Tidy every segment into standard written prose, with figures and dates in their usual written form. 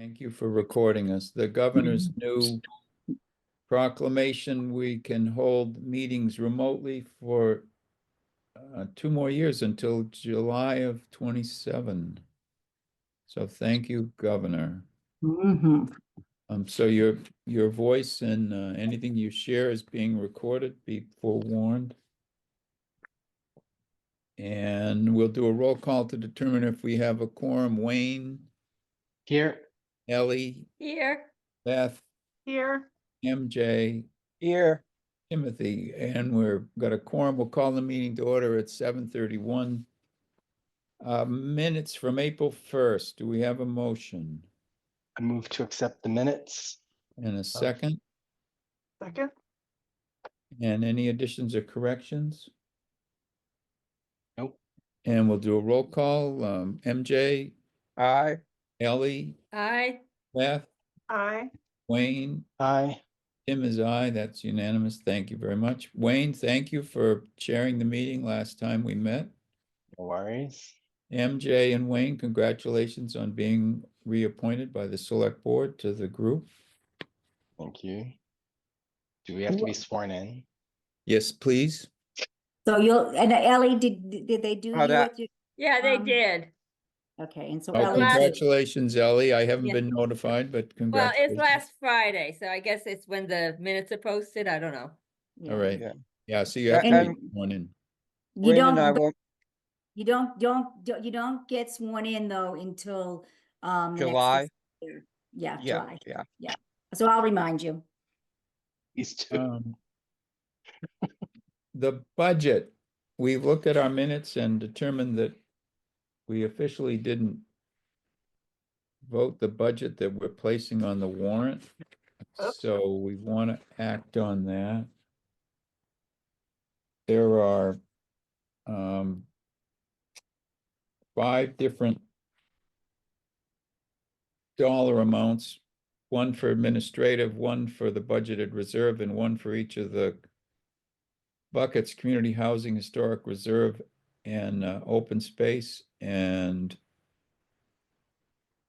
Thank you for recording us. The governor's new proclamation, we can hold meetings remotely for 2 more years until July of 27. So thank you, Governor. Mhm. So your voice and anything you share is being recorded, be forewarned. And we'll do a roll call to determine if we have a quorum. Wayne, Here. Ellie, Here. Beth, Here. MJ, Here. Timothy, and got a quorum. We'll call the meeting to order at 7:31. Minutes from April 1st. Do we have a motion I move to accept the minutes. and a second? Second. And any additions or corrections? Nope. And we'll do a roll call. MJ, Aye. Ellie, Aye. Beth, Aye. Wayne, Aye. Tim is aye. That's unanimous. Thank you very much. Wayne, thank you for chairing the meeting last time we met. No worries. MJ and Wayne, congratulations on being reappointed by the select board to the group. Thank you. Do we have to be sworn in? Yes, please. So and Ellie, did they do Oh, you that- with your, Yeah, they Um, did. okay, and so Oh, Ellie did. congratulations, Ellie. I haven't Yeah. been notified, but Well, it's congratulations. last Friday, so I guess it's when the minutes are posted. I don't know. Yeah. All right. Yeah. Yeah, so you have to And- be sworn in. You Wayne and I don't, won't, you don't get sworn in though until the next July? fiscal year. Yeah, yeah, July. yeah. So I'll remind you. These two. The budget, we looked at our minutes and determined that we officially didn't vote the budget that we're placing on the warrant. So we want to act on that. There are 5 different dollar amounts, one for administrative, one for the budgeted reserve, and one for each of the buckets: community housing, historic reserve, and open space. And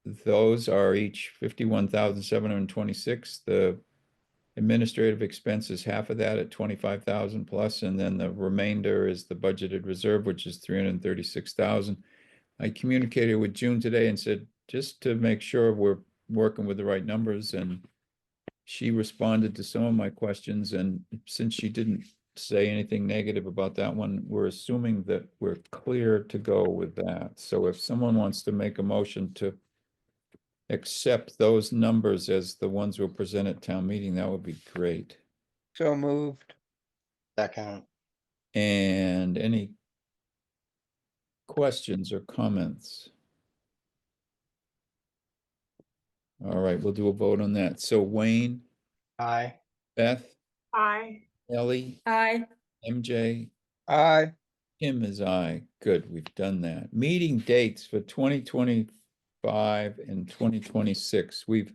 those are each 51,726. The administrative expenses, half of that at 25,000 plus, and then the remainder is the budgeted reserve, which is 336,000. I communicated with June today and said, just to make sure we're working with the right numbers, and she responded to some of my questions, and since she didn't say anything negative about that one, we're assuming that we're clear to go with that. So if someone wants to make a motion to accept those numbers as the ones we'll present at town meeting, that would be great. So moved. Second. And any questions or comments? All right, we'll do a vote on that. So Wayne, Aye. Beth, Aye. Ellie, Aye. MJ, Aye. Tim is aye. Good, we've done that. Meeting dates for 2025 and 2026. We've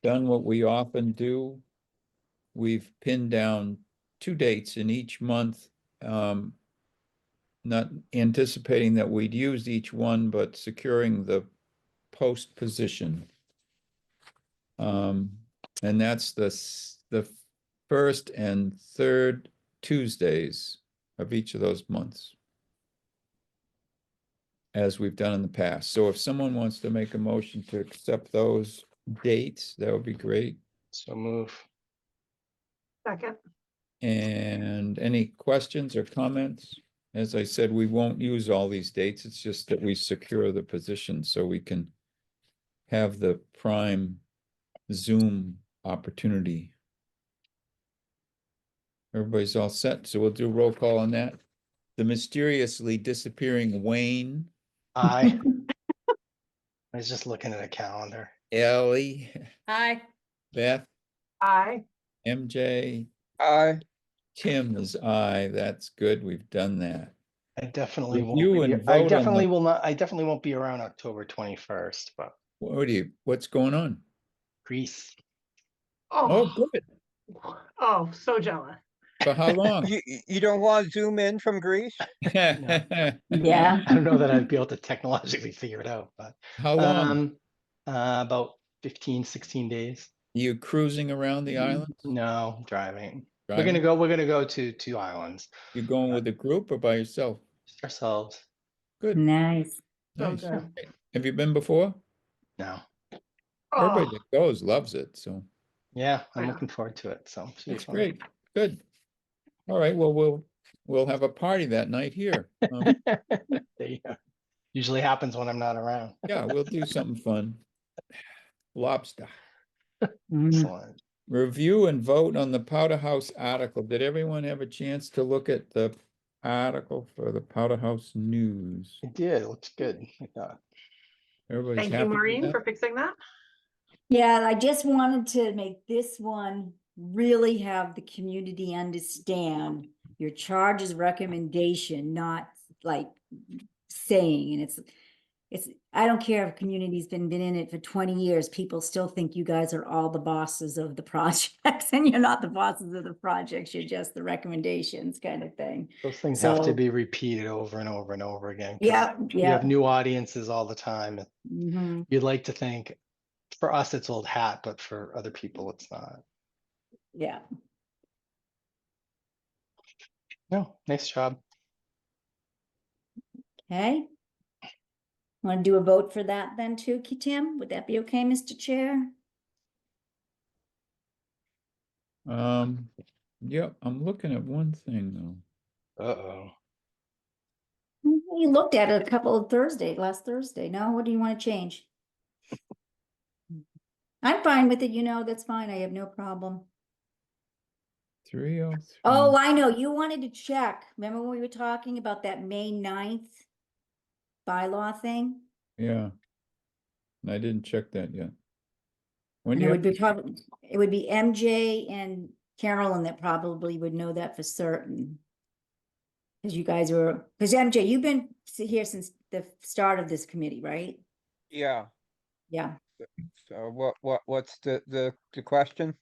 done what we often do. We've pinned down 2 dates in each month, not anticipating that we'd use each one, but securing the post position. And that's the first and third Tuesdays of each of those months, as we've done in the past. So if someone wants to make a motion to accept those dates, that would be great. So move. Second. And any questions or comments? As I said, we won't use all these dates. It's just that we secure the position so we can have the prime Zoom opportunity. Everybody's all set, so we'll do a roll call on that. The mysteriously disappearing Wayne, Aye. I was just looking at a calendar. Ellie, Aye. Beth, Aye. MJ, Aye. Tim is aye. That's good. We've done that. I definitely Review won't be, and I vote on definitely the- will not, I definitely won't be around October 21st, but What's going on? Greece. Oh, good. Oh, so jealous. For how long? You don't want to zoom in from Greece? Yeah. I don't know that I'd be able to technologically figure it out, but How long? about 15, 16 days. You cruising around the island? No, driving. Driving? We're gonna go to 2 islands, You going with a group or by yourself? just ourselves. Good, Nice. nice. good. Have you been before? No. Everybody Oh, that goes loves it, so Yeah, I'm Yeah. looking forward to it, so. should be that's fun. great. Good. All right, well, we'll have a party that night here. There you go. Usually happens when I'm not around. Yeah, we'll do something fun. Lobster. Mm. Excellent. Review and vote on the Powder House article. Did everyone have a chance to look at the article for the Powder House News? It did, it looks good, I thought. Everybody's thank happy you, with Maureen, that? for fixing that. Yeah, I just wanted to make this one really have the community understand your charge is recommendation, not like saying, and it's, I don't care if community's been in it for 20 years, people still think you guys are all the bosses of the projects, and you're not the bosses of the projects, you're just the recommendations kind of thing. Those things have to So- be repeated over and over and over again. 'cause Yeah, You have yeah. new audiences all the time. Mhm. You'd like to think, for us, it's old hat, but for other people, it's not. Yeah. No, nice job. Okay. Want to do a vote for that then too, Tim? Would that be okay, Mr. Chair? Yeah, I'm looking at one thing though. Uh-oh. You looked at it a couple of last Thursday. No, what do you want to change? I'm fine with it, that's fine. I have no problem. 303. Oh, I know. You wanted to check. Remember when we were talking about that May 9th bylaw thing? Yeah. And I didn't check that yet. When And do it you would have be probably, it would be MJ and Carolyn that probably would know that for certain. Because you guys were, because MJ, you've been here since the start of this committee, right? Yeah, Yeah. so what's the question?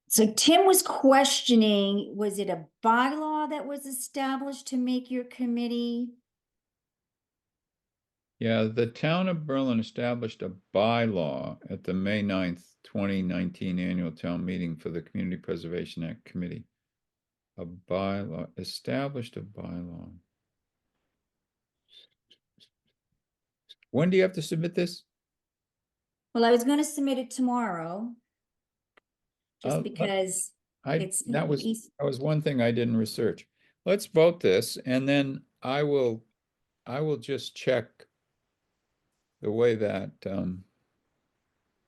So Tim was questioning, was it a bylaw that was established to make your committee? Yeah, the town of Berlin established a bylaw at the May 9th, 2019 annual town meeting for the Community Preservation Act Committee. A bylaw, established a bylaw. When do you have to submit this? Well, I was gonna submit it tomorrow. Just But because it's. that was East- one thing I didn't research. Let's vote this and then I will just check the way that,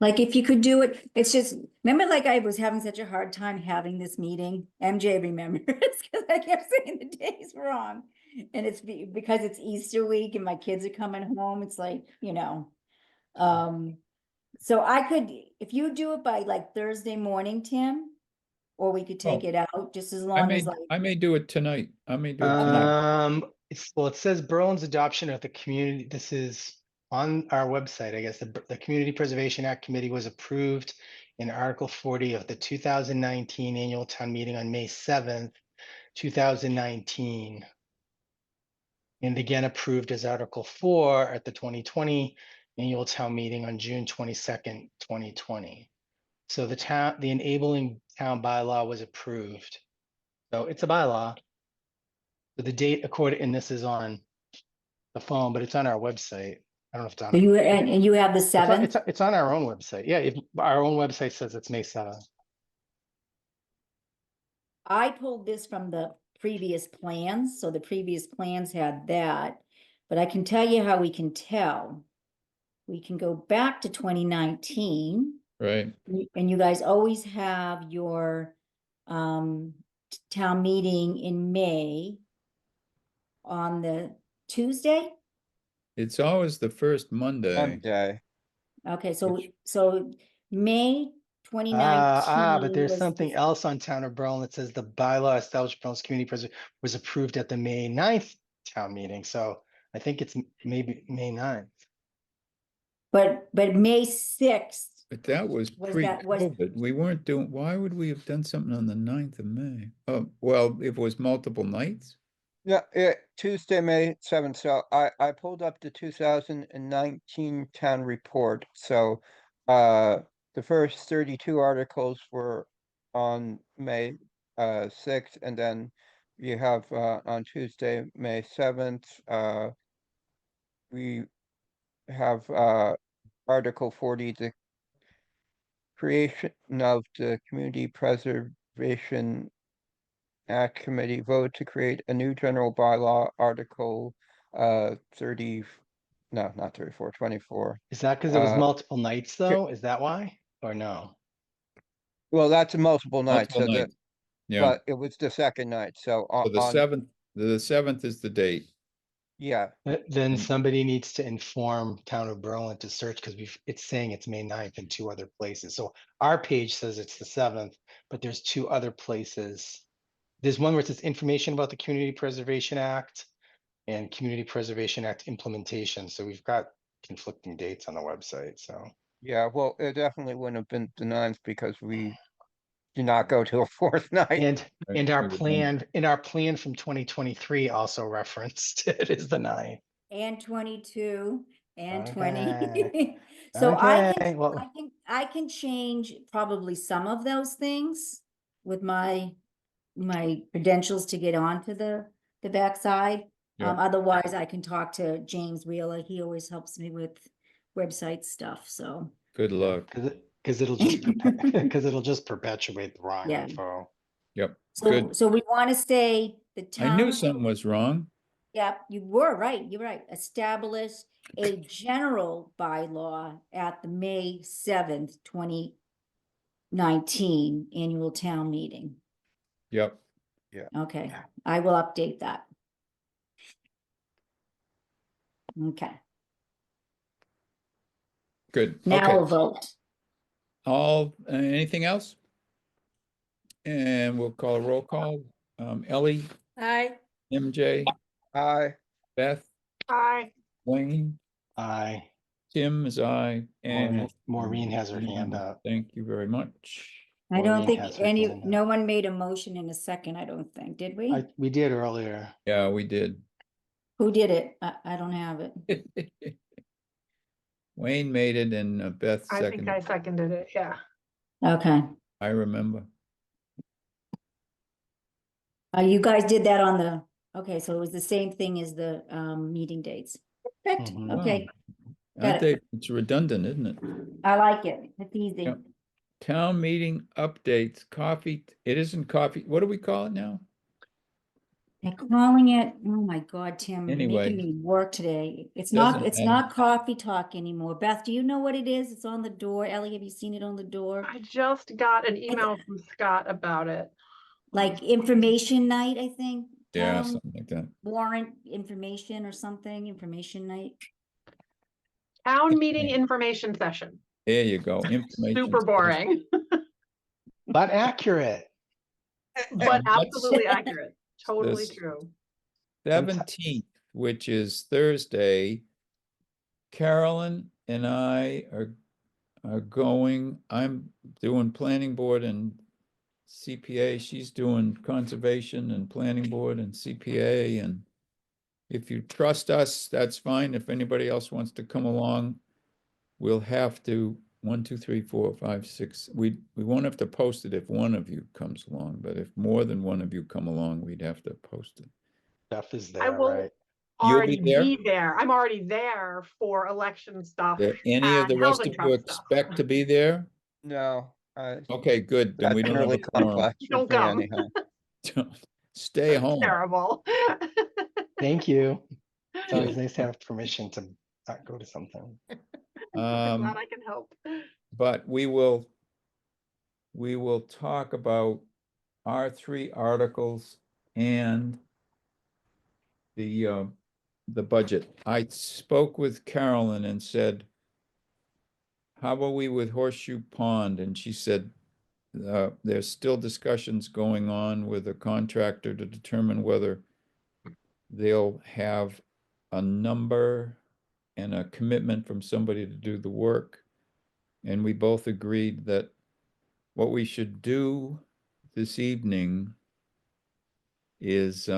Like if you could do it, it's just, remember like I was having such a hard time having this meeting? MJ remembers, because I kept saying the days wrong. And it's because it's Easter week and my kids are coming home, it's like, so I could, if you do it by like Thursday morning, Tim, or we could take Oh, it out just as I long may, as like, I may do it tonight. I may do it tonight. Well, it says Berlin's adoption of the community, this is on our website, I guess, the Community Preservation Act Committee was approved in Article 40 of the 2019 annual town meeting on May 7th, 2019. And again approved as Article 4 at the 2020 annual town meeting on June 22nd, 2020. So the enabling town bylaw was approved. So it's a bylaw. So the date and this is on the phone, but it's on our website. I don't know if it's on. and you have the It's on- 7th? It's on our own website. Yeah, if our own website says it's May 7th. I pulled this from the previous plans, so the previous plans had that, but I can tell you how we can tell. We can go back to 2019, Right. and you guys always have your town meeting in May on the Tuesday. It's always the first Monday. Monday, Okay, so Which- May 2019. But there's was something the- else on Town of Berlin that says the bylaw established Berlin's community was approved at the May 9th town meeting. So I think it's maybe May 9th. But May 6th. But that was Was that- was- pre-COVID. We weren't doing, why would we have done something on the 9th of May? Oh, well, if it was multiple nights? Yeah, Tuesday, May 7th. So I pulled up the 2019 town report. So the first 32 articles were on May 6th, and then you have on Tuesday, May 7th, we have Article 40, the creation of the Community Preservation Act Committee vote to create a new general bylaw, Article 30, no, not 34, 24. Is that because it was Uh, multiple nights though? Is that why? Or no? Well, that's a multiple night, Multiple so that, nights. Yeah, but it was the second night, so so the on, 7th is the date. yeah, Then And- somebody needs to inform Town of Berlin to search because it's saying it's May 9th in 2 other places. So our page says it's the 7th, but there's 2 other places. There's one where it says information about the Community Preservation Act and Community Preservation Act implementation. So we've got conflicting dates on the website, so. yeah, well, it definitely wouldn't have been the 9th because we do not go to a fourth night. And Right, and our we would plan from 2023 also referenced it is the 9th. And 22 and Okay. 20. So I Okay, can, well- I can change probably some of those things with my credentials to get onto the backside. Yeah. Otherwise I can talk to James Wheeler. He always helps me with website stuff, so. Good luck. Because it'll just because it'll just perpetuate the wrong Yeah. info. Yep, So, good. so we want to stay the town. I knew something was wrong. Yep, you were right, you're right. Establish a general bylaw at the May 7th, 2019 annual town meeting. Yep, Okay, I will update that. Okay, good. now we'll Okay, vote. anything else? And we'll call a roll call. Ellie, Hi, MJ, Beth, Aye. Wayne, Aye. Tim is I, and Maureen has her hand up. Thank you very much. I don't Maureen think has her hand up. no one made a motion in a second, I don't think, did we? We did earlier. Yeah, we did. Who did it? I don't have it. Wayne made it and Beth I think I seconded. seconded it, yeah. Okay, I remember. you guys did that on the, okay, so it was the same thing as the meeting dates. Perfect, Mhm. okay, Aren't Got they, it's redundant, isn't it? I like it, it's easy. Yep. Town meeting updates, coffee, it isn't coffee, what do we call it now? They're calling it, oh my God, Tim, you're Anyway. making me work today. It's Doesn't not, it's matter. not coffee talk anymore. Beth, do you know what it is? It's on the door. Ellie, have you seen it on the door? I just got an email from Scott about it. Like information night, I think. Yeah, Town something like that. warrant information or something, information night. Town meeting information session. There you go, information. Super boring, But accurate. but That's- absolutely accurate. Totally This- true. 17th, which is Thursday, Carolyn and I are going, I'm doing planning board and CPA, she's doing conservation and planning board and CPA, and if you trust us, that's fine. If anybody else wants to come along, we'll have to, 1, 2, 3, 4, 5, 6, we won't have to post it if one of you comes along, but if more than one of you come along, we'd have to post it. Stuff is I there, will right? You'll be already there? be there. I'm already there for election stuff. Do any of the and rest housing of you trust stuff. expect to be there? No, Okay, good, then that we don't have really a quorum. complex with Don't me come. anyhow. Stay home. Terrible. Thank you. It's always nice to have permission to not go to something. I'm glad I can help. But we will talk about our 3 articles and the budget. I spoke with Carolyn and said, how about we with Horseshoe Pond? And she said, there's still discussions going on with a contractor to determine whether they'll have a number and a commitment from somebody to do the work. And we both agreed that what we should do this evening is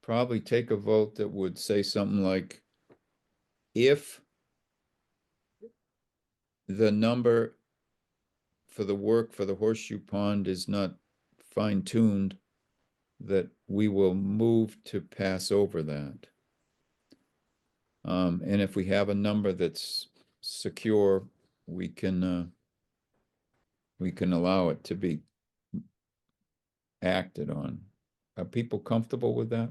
probably take a vote that would say something like, if the number for the work for the Horseshoe Pond is not fine-tuned, that we will move to pass over that. And if we have a number that's secure, we can allow it to be acted on. Are people comfortable with that?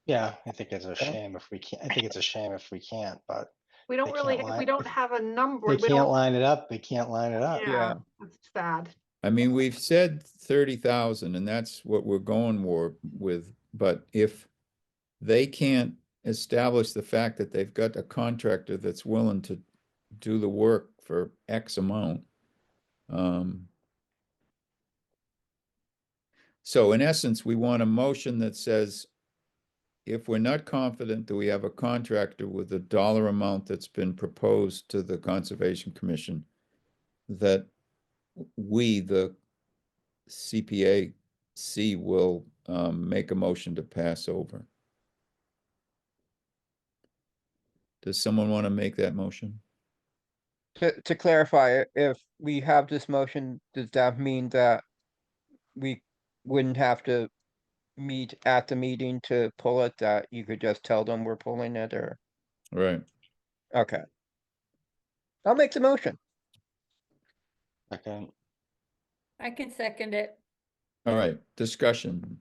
Yeah, I think it's a Yeah. shame if we can't, I think it's a shame if we can't, but We don't They really, can't if we line- don't have a number, they we can't don't, line it up. They can't line it up. yeah, that's sad. I mean, we've said 30,000 and that's what we're going with, but if they can't establish the fact that they've got a contractor that's willing to do the work for X amount. So in essence, we want a motion that says, if we're not confident that we have a contractor with a dollar amount that's been proposed to the Conservation Commission, that we, the CPAC, will make a motion to pass over. Does someone want to make that motion? To clarify, if we have this motion, does that mean that we wouldn't have to meet at the meeting to pull it, that you could just tell them we're pulling it, or, Right. okay. I'll make the motion. Second. I can second it. All right, discussion.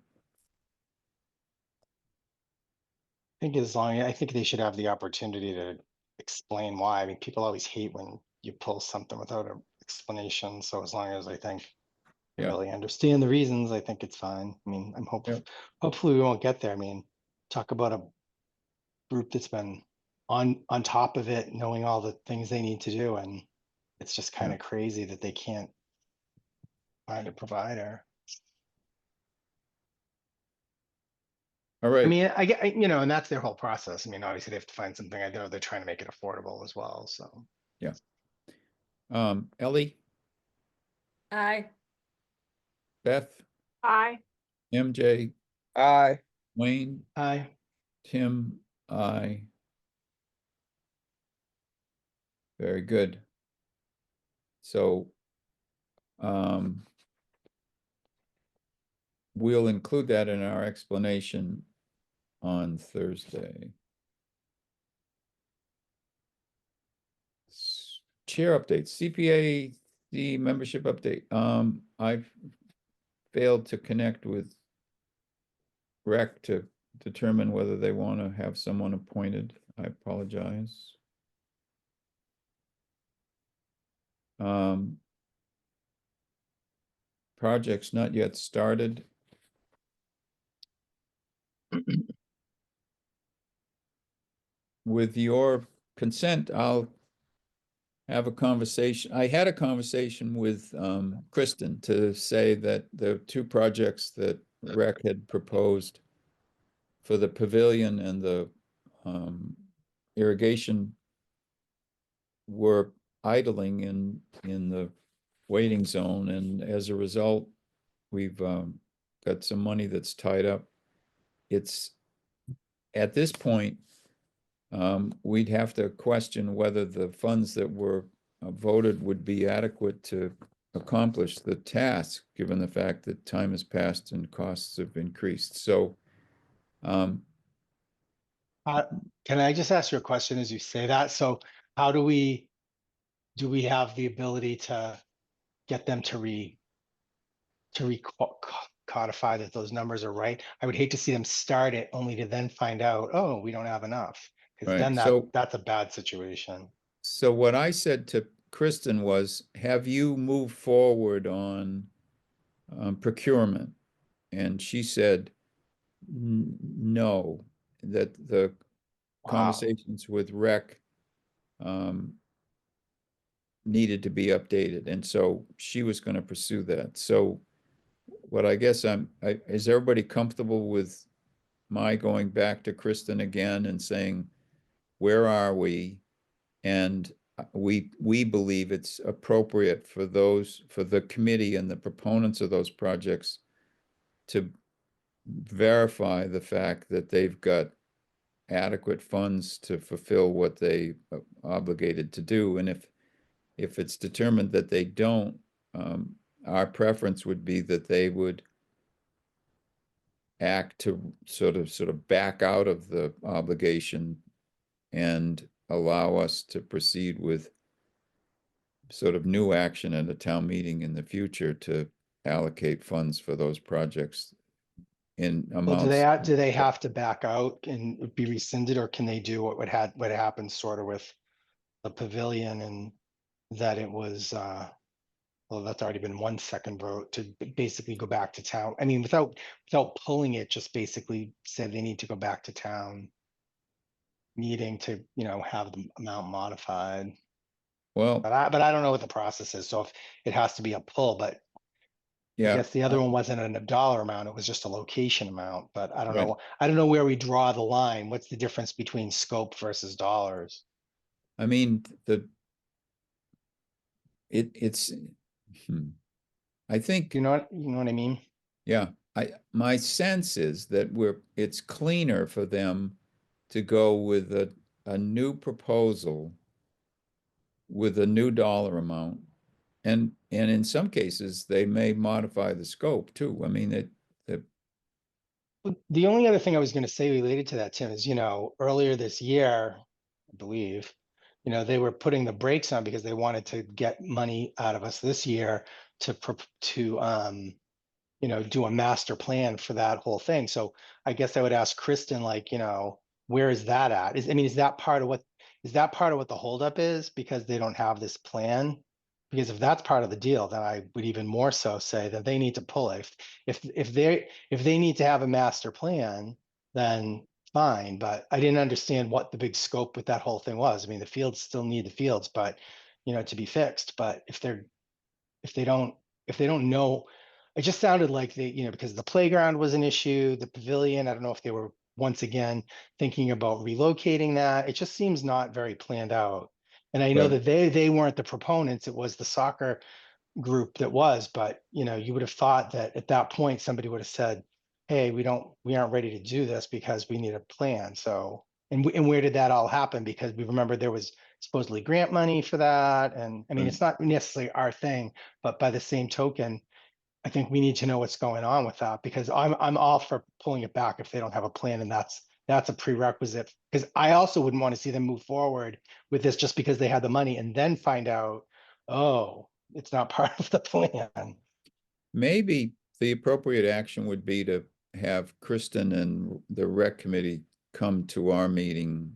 I think they should have the opportunity to explain why. I mean, people always hate when you pull something without an explanation. So as long as I think they Yeah. really understand the reasons, I think it's fine. I mean, I'm hopeful, hopefully we won't get there. I mean, talk about a group that's been on top of it, knowing all the things they need to do, and it's just kind of crazy that they can't find a provider. All I right, mean, you know, and that's their whole process. I mean, obviously they have to find something. I know they're trying to make it affordable as well, so. Ellie, Aye. Beth, Aye. MJ, Aye. Wayne, Hi. Tim, I. Very good. So, we'll include that in our explanation on Thursday. Chair updates, CPA, the membership update. I've failed to connect with rec to determine whether they want to have someone appointed. I apologize. Projects not yet started. With your consent, I'll have a conversation. I had a conversation with Kristen to say that the two projects that rec had proposed for the pavilion and the irrigation were idling in the waiting zone, and as a result, we've got some money that's tied up. It's at this point, we'd have to question whether the funds that were voted would be adequate to accomplish the task, given the fact that time has passed and costs have increased. So, Can I just ask you a question as you say that? So how do we have the ability to get them to codify that those numbers are right? I would hate to see them start it only to then find out, oh, we don't have enough. Because Right, then so- that's a bad situation. so what I said to Kristen was, have you moved forward on procurement? And she said, no, that the Wow. conversations with rec needed to be updated, and so she was going to pursue that. So what I guess is everybody comfortable with my going back to Kristen again and saying, where are we? And we believe it's appropriate for the committee and the proponents of those projects to verify the fact that they've got adequate funds to fulfill what they obligated to do. And if it's determined that they don't, our preference would be that they would act to sort of back out of the obligation and allow us to proceed with sort of new action at a town meeting in the future to allocate funds for those projects in Well, amounts. do they have to back out and be rescinded, or can they do what happened sort of with the pavilion, and that it was, well, that's already been one second vote to basically go back to town. I mean, without pulling it, just basically said they need to go back to town meeting to, have the amount modified. Well, But I don't know what the process is. So if it has to be a pull, but I yeah, guess the other one wasn't a dollar amount, it was just a location amount, but I don't Right. know. I don't know where we draw the line. What's the difference between scope versus dollars? I mean, it's, I think, You know what I mean? yeah, my sense is that it's cleaner for them to go with a new proposal with a new dollar amount. And in some cases, they may modify the scope too. I mean, The only other thing I was going to say related to that, Tim, is, earlier this year, I believe, they were putting the brakes on because they wanted to get money out of us this year to do a master plan for that whole thing. So I guess I would ask Kristen, like, where is that at? Is that part of what the holdup is, because they don't have this plan? Because if that's part of the deal, then I would even more so say that they need to pull it. If they need to have a master plan, then fine. But I didn't understand what the big scope with that whole thing was. I mean, the fields still need the fields, but to be fixed. But if they don't know, it just sounded like because the playground was an issue, the pavilion, I don't know if they were once again thinking about relocating that. It just seems not very planned out. And I know Right. that they weren't the proponents, it was the soccer group that was, but you would have thought that at that point, somebody would have said, hey, we aren't ready to do this because we need a plan. So, and where did that all happen? Because we remember there was supposedly grant money for that. And I mean, Right. it's not necessarily our thing, but by the same token, I think we need to know what's going on with that, because I'm all for pulling it back if they don't have a plan, and that's a prerequisite. Because I also wouldn't want to see them move forward with this just because they had the money and then find out, oh, it's not part of the plan. Maybe the appropriate action would be to have Kristen and the rec committee come to our meeting,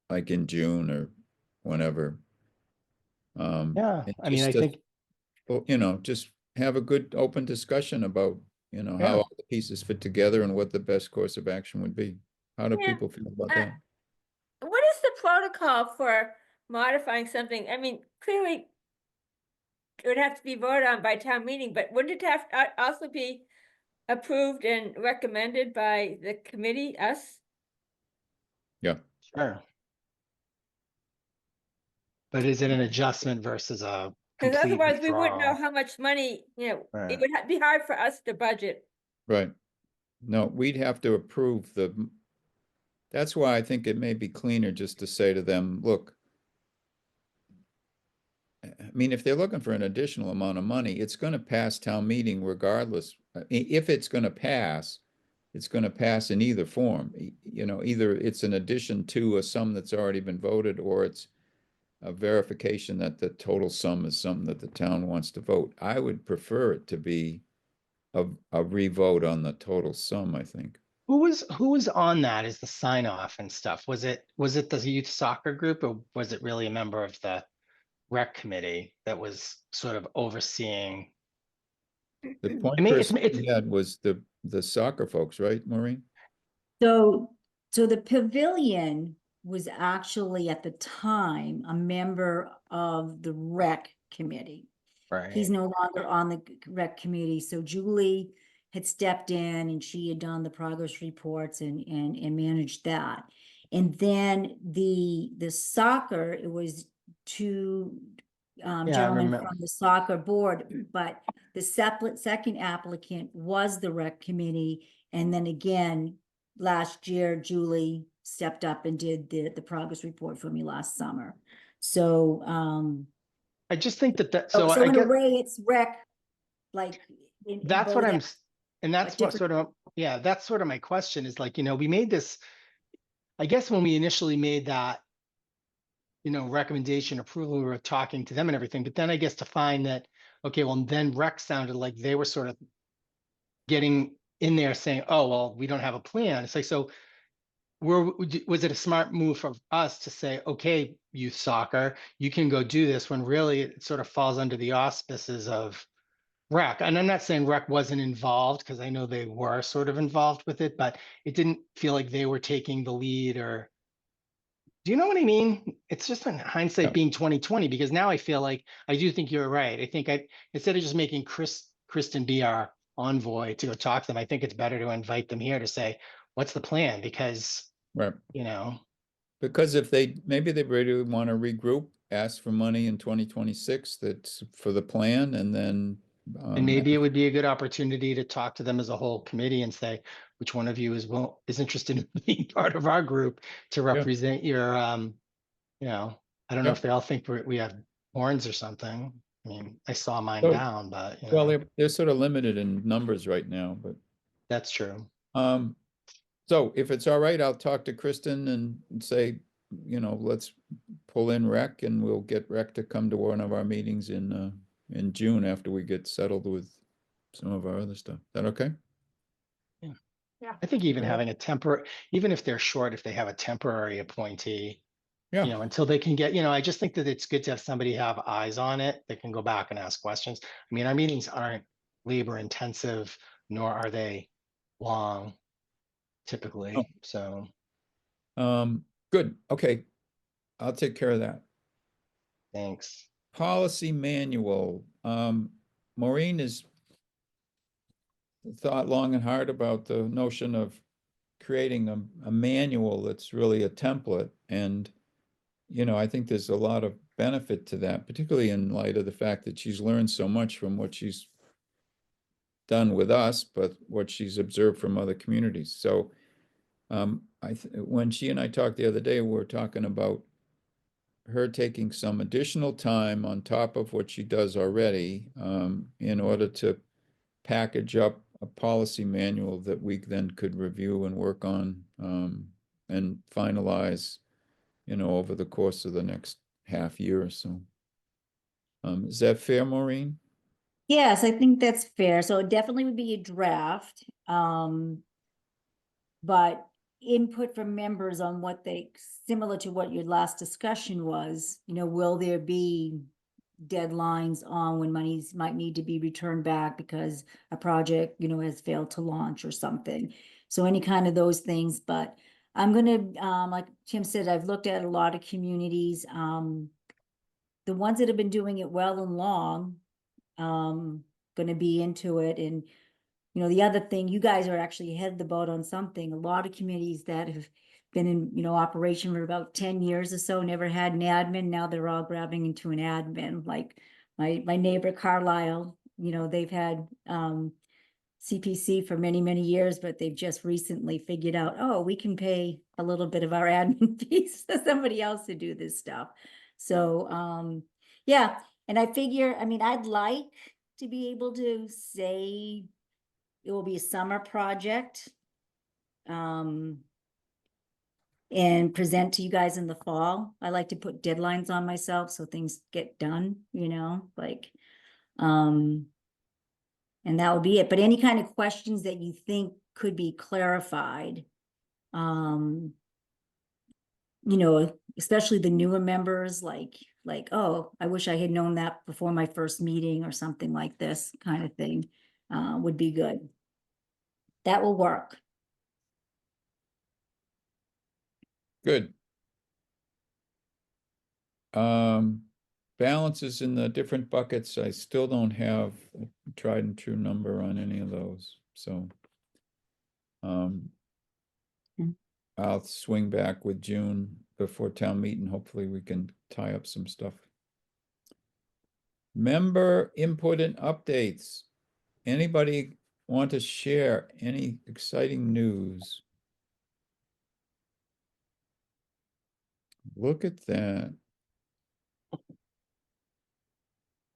like in June or whenever. Yeah, And I mean, I just think, just have a good open discussion about, how yeah, all the pieces fit together and what the best course of action would be. How do Yeah, people feel about uh, that? What is the protocol for modifying something? I mean, clearly it would have to be voted on by town meeting, but wouldn't it have to also be approved and recommended by the committee, us? Yeah. sure. But is it an adjustment versus a Because complete otherwise we wouldn't know withdrawal? how much money, it Right. would be hard for us to budget. Right. No, we'd have to approve that's why I think it may be cleaner just to say to them, look, I mean, if they're looking for an additional amount of money, it's going to pass town meeting regardless. If it's going to pass in either form. Either it's an addition to a sum that's already been voted, or it's a verification that the total sum is something that the town wants to vote. I would prefer it to be a revote on the total sum, I think. Who was on that as the sign off and stuff? Was it the youth soccer group, or was it really a member of the rec committee that was sort of overseeing? The I point mean, person had was the soccer folks, right, Maureen? So the pavilion was actually at the time a member of the rec committee. He's right. no longer on the rec committee, so Julie had stepped in and she had done the progress reports and managed that. And then the soccer, it was two Yeah, I gentleman remember. from the soccer board, but the second applicant was the rec committee. And then again, last year, Julie stepped up and did the progress report for me last summer. So, I just think that, so so I in a get, way, it's rec, like. in that's what both I'm, ends. and that's what different- sort of, yeah, that's sort of my question is like, we made this, I guess when we initially made that, recommendation approval, we were talking to them and everything, but then I guess to find that, okay, well, then rec sounded like they were sort of getting in there saying, oh, well, we don't have a plan. It's like, so was it a smart move for us to say, okay, youth soccer, you can go do this, when really it sort of falls under the auspices of rec? And I'm not saying rec wasn't involved, because I know they were sort of involved with it, but it didn't feel like they were taking the lead. Or do you know what I mean? It's just in hindsight Yeah. being 2020, because now I feel like I do think you're right. I think instead of just making Kristen be our envoy to go talk to them, I think it's better to invite them here to say, what's the plan? Because, Right. Because if maybe they really want to regroup, ask for money in 2026 that's for the plan, and then. and maybe it would be a good opportunity to talk to them as a whole committee and say, which one of you is interested in being part of our group to represent your, I don't know Yeah. if they all think we have horns or something. I mean, I saw mine So- down, but Well, they're sort of limited in numbers right now, but, that's true. so if it's all right, I'll talk to Kristen and say, let's pull in rec, and we'll get rec to come to one of our meetings in June after we get settled with some of our other stuff. Is that okay? I think even Yeah. having even if they're short, if they have a temporary appointee, Yeah. until they can get, I just think that it's good to have somebody have eyes on it. They can go back and ask questions. I mean, our meetings aren't labor intensive, nor are they long typically. Oh. So, Good. Okay. I'll take care of that. thanks. Policy manual. Maureen has thought long and hard about the notion of creating a manual that's really a template. And, I think there's a lot of benefit to that, particularly in light of the fact that she's learned so much from what she's done with us, but what she's observed from other communities. So when she and I talked the other day, we were talking about her taking some additional time on top of what she does already, in order to package up a policy manual that we then could review and work on, and finalize, over the course of the next half year or so. Is that fair, Maureen? Yes, I think that's fair. So it definitely would be a draft. But input from members on what similar to what your last discussion was, will there be deadlines on when monies might need to be returned back because a project, has failed to launch or something. So any kind of those things, but I'm gonna, like Tim said, I've looked at a lot of communities, the ones that have been doing it well and long, gonna be into it. And the other thing, you guys are actually ahead of the boat on something. A lot of committees that have been in, operation for about 10 years or so, never had an admin. Now they're all grabbing into an admin. Like my neighbor Carlisle, they've had CPC for many, many years, but they've just recently figured out, oh, we can pay a little bit of our admin fees to somebody else to do this stuff. So yeah, and I figure, I'd like to be able to say it will be a summer project. And present to you guys in the fall. I like to put deadlines on myself so things get done, and that will be it. But any kind of questions that you think could be clarified, especially the newer members, like, oh, I wish I had known that before my first meeting or something like this kind of thing, would be good. That will work. Good. Balances in the different buckets, I still don't have a tried and true number on any of those, so. I'll swing back with June before town meeting. Hopefully we can tie up some stuff. Member input and updates. Anybody want to share any exciting news? Look at that.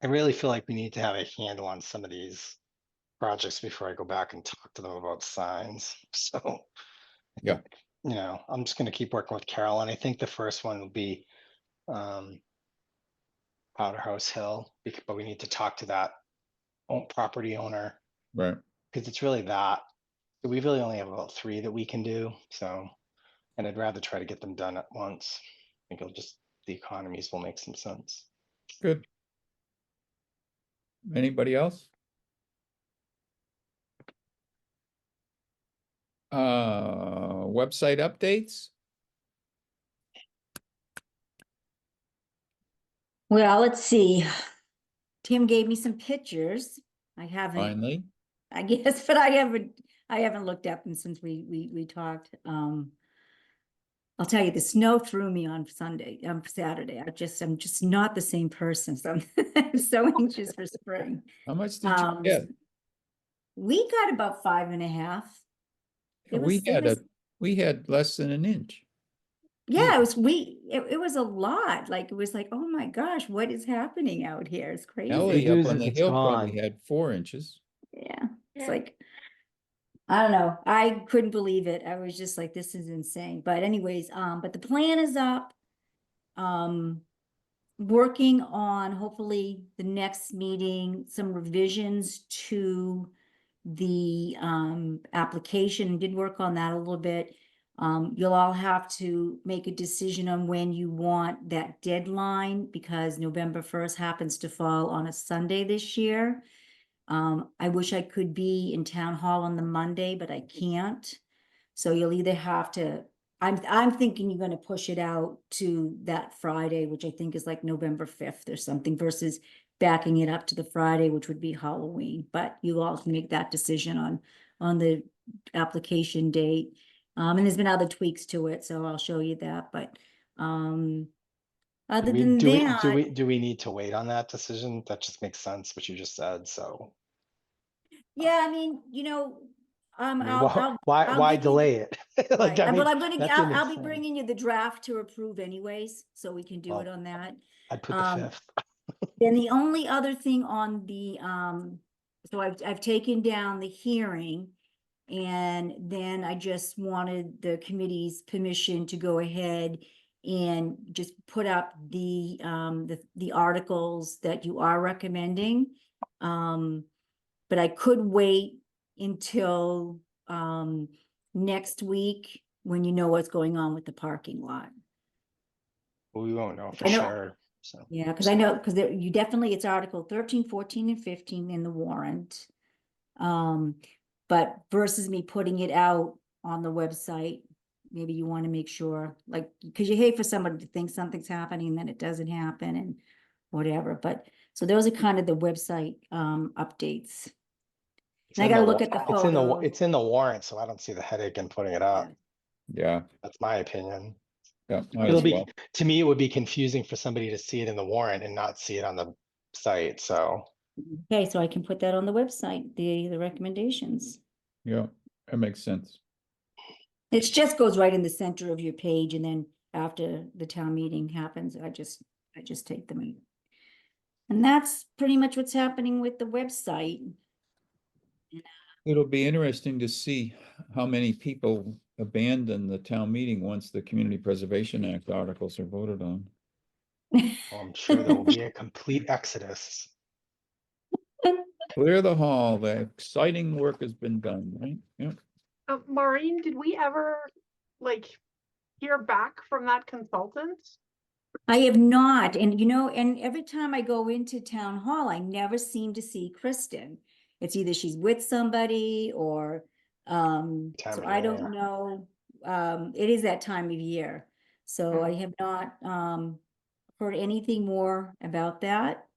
I really feel like we need to have a handle on some of these projects before I go back and talk to them about signs. So, I Yeah. think, you know, I'm just gonna keep working with Carol, and I think the first one will be Powder House Hill, but we need to talk to that property owner, Right. because it's really that. We really only have about 3 that we can do, so, and I'd rather try to get them done at once. I think it'll just, the economies will make some sense. Good. Anybody else? Website updates? Well, let's see. Tim gave me some pictures. I haven't, Finally. I guess, but I haven't looked at them since we talked. I'll tell you, the snow threw me on Saturday. I'm just not the same person. So I'm so anxious for spring. How much did you get? We got about 5.5. Yeah, it was- we had less than an inch. Yeah, it was a lot. Like, it was like, oh my gosh, what is happening out here? It's crazy. Ellie Good up news on is the it's hill probably gone. had 4 inches. Yeah, it's Yeah. like, I don't know. I couldn't believe it. I was just like, this is insane. But anyways, but the plan is up. Working on hopefully the next meeting, some revisions to the application. Did work on that a little bit. You'll all have to make a decision on when you want that deadline, because November 1st happens to fall on a Sunday this year. I wish I could be in town hall on the Monday, but I can't. So you'll either have to, I'm thinking you're gonna push it out to that Friday, which I think is like November 5th or something, versus backing it up to the Friday, which would be Halloween. But you all can make that decision on the application date. And there's been other tweaks to it, so I'll show you that, but other than that. Do we need to wait on that decision? That just makes sense, what you just said, so. Yeah, I mean, I mean, I'll why give you the- Why delay it? Like, Right, I mean, but that didn't make I'll be sense. bringing you the draft to approve anyways, so we can do Well, it on that. I'd put the Um, 5th. Then the only other thing on the, so I've taken down the hearing. And then I just wanted the committee's permission to go ahead and just put up the articles that you are recommending. But I could wait until, next week, when you know what's going on with the parking lot. We won't know for I know- sure, so. Yeah, because I know, because you definitely, it's Article 13, 14, and 15 in the warrant. But versus me putting it out on the website, maybe you want to make sure, like, because you hate for somebody to think something's happening and then it doesn't happen and whatever. But so those are kind of the website updates. It's And I in gotta the look wa- at the It's in the, photo. it's in the warrant, so I don't see the headache in putting it up. Yeah, That's my opinion. yeah. might It'll as be, well. to me, it would be confusing for somebody to see it in the warrant and not see it on the site, so. Okay, so I can put that on the website, the recommendations. Yeah, that makes sense. It just goes right in the center of your page, and then after the town meeting happens, I just take them in. And that's pretty much what's happening with the website. It'll be interesting to see how many people abandon the town meeting once the Community Preservation Act articles are voted on. I'm sure there will be a complete exodus. Clear the hall, the exciting work has been done, right? Yeah. Maureen, did we ever like hear back from that consultant? I have not, and and every time I go into town hall, I never seem to see Kristen. It's either she's with somebody or, Time so of I don't year. know. It is that time of year. So I have not, heard anything more about that.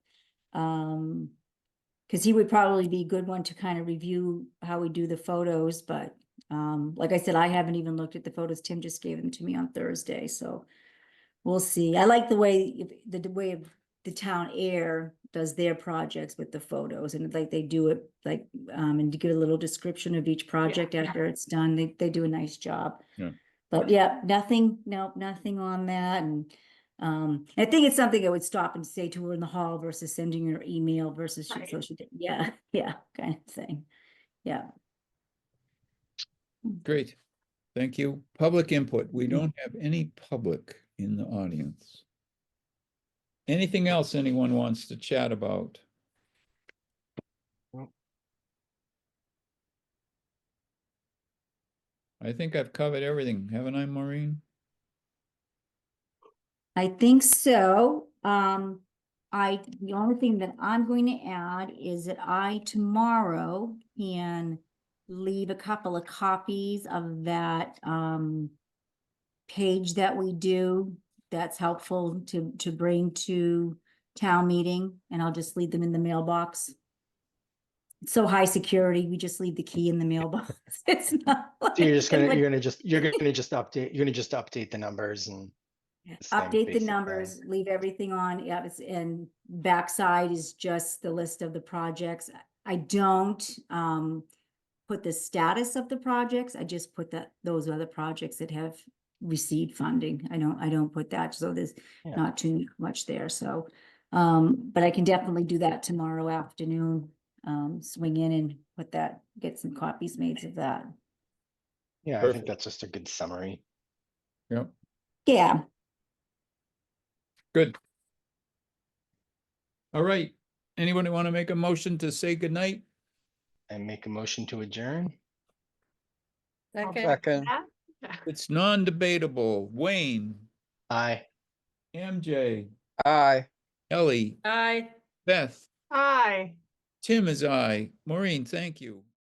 Cause he would probably be a good one to kind of review how we do the photos, but, like I said, I haven't even looked at the photos. Tim just gave them to me on Thursday, so we'll see. I like the way, the way of the town air does their projects with the photos, and like they do it like, and to give a little description of each project after it's done, they do a nice job. Yeah. But yeah, nothing on that, and I think it's something I would stop and say to her in the hall versus sending her email versus Right. so she did, yeah, kind of thing, yeah. Great. Thank you. Public input. We don't have any public in the audience. Anything else anyone wants to chat about? I think I've covered everything, haven't I, Maureen? I think so. The only thing that I'm going to add is that I tomorrow can leave a couple of copies of that, page that we do that's helpful to bring to town meeting, and I'll just leave them in the mailbox. It's so high security, we just leave the key in the mailbox. It's not So you're just like- gonna, you're gonna just update the numbers and. the same Update the basic thing. numbers, leave everything on, yeah, it's, and backside is just the list of the projects. I don't, put the status of the projects, I just put that, those are the projects that have received funding. I don't put that, so there's Yeah. not too much there, so. But I can definitely do that tomorrow afternoon, swing in and put that, get some copies made of that. Yeah, I Perfect. think that's just a good summary. Yep, Yeah, good. All right. Anybody want to make a motion to say goodnight? And make a motion to adjourn. Okay. Second, Yeah. It's non-debatable. Wayne, Aye. MJ, aye. Ellie, Aye. Beth, Hi. Tim is I. Maureen, thank you.